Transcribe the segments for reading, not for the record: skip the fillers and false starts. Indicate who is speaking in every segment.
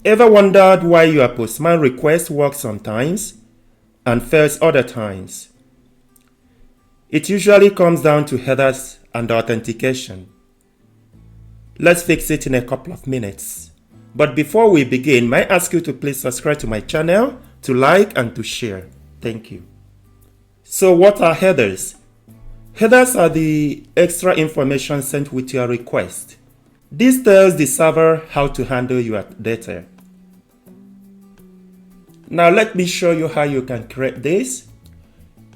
Speaker 1: Ever wondered why your Postman request works sometimes and fails other times? It usually comes down to headers and authentication. Let's fix it in a couple of minutes. But before we begin, may I ask you to please subscribe to my channel, to like and to share. Thank you. So what are headers? Headers are the extra information sent with your request. This tells the server how to handle your data. Now let me show you how you can create this.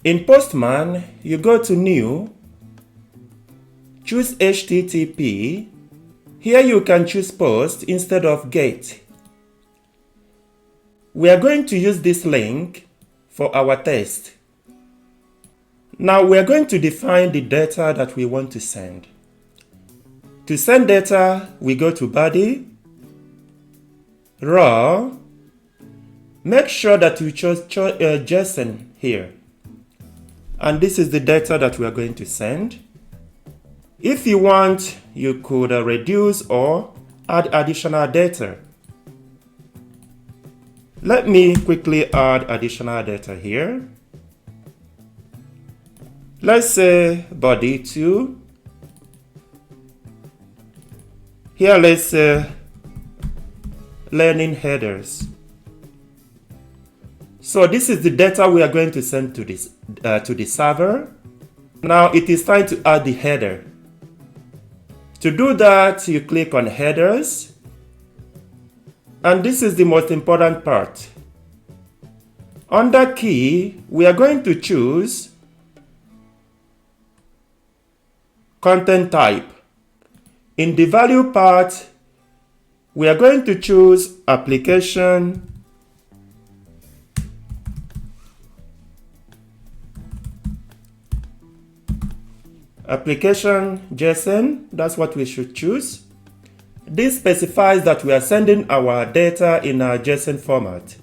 Speaker 1: In Postman, you go to New, choose HTTP. Here you can choose Post instead of Get. We are going to use this link for our test. Now we are going to define the data that we want to send. To send data, we go to Body, Raw. Make sure that you chose JSON here. And this is the data that we are going to send. If you want, you could reduce or add additional data. Let me quickly add additional data here. Let's say body 2. Here let's say learning headers. So this is the data we are going to send to the server. Now it is time to add the header. To do that, you click on headers. And this is the most important part. Under key, we are going to choose content type. In the value part, we are going to choose application, JSON, that's what we should choose. This specifies that we are sending our data in a JSON format.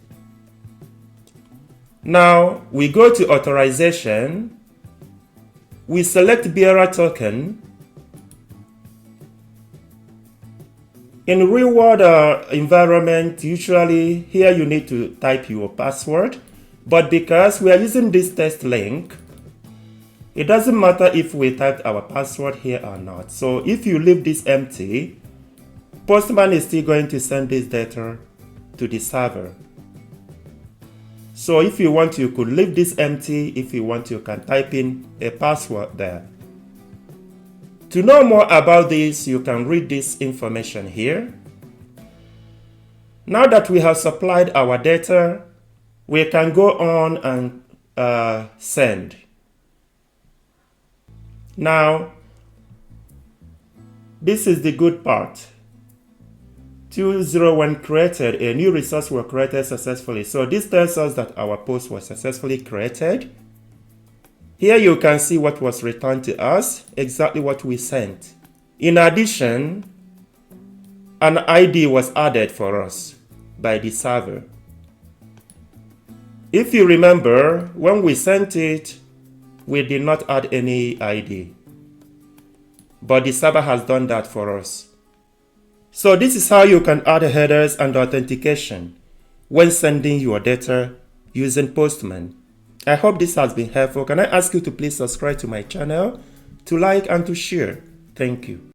Speaker 1: Now we go to authorization. We select bearer token. In real world environment, usually here you need to type your password. But because we are using this test link, it doesn't matter if we typed our password here or not. So if you leave this empty, Postman is still going to send this data to the server. So if you want, you could leave this empty. If you want, you can type in a password there. To know more about this, you can read this information here. Now that we have supplied our data, we can go on and send. Now, this is the good part. 201 created, a new resource was created successfully. So this tells us that our post was successfully created. Here you can see what was returned to us, exactly what we sent. In addition, an ID was added for us by the server. If you remember, when we sent it, we did not add any ID. But the server has done that for us. So this is how you can add headers and authentication when sending your data using Postman. I hope this has been helpful. Can I ask you to please subscribe to my channel, to like and to share? Thank you.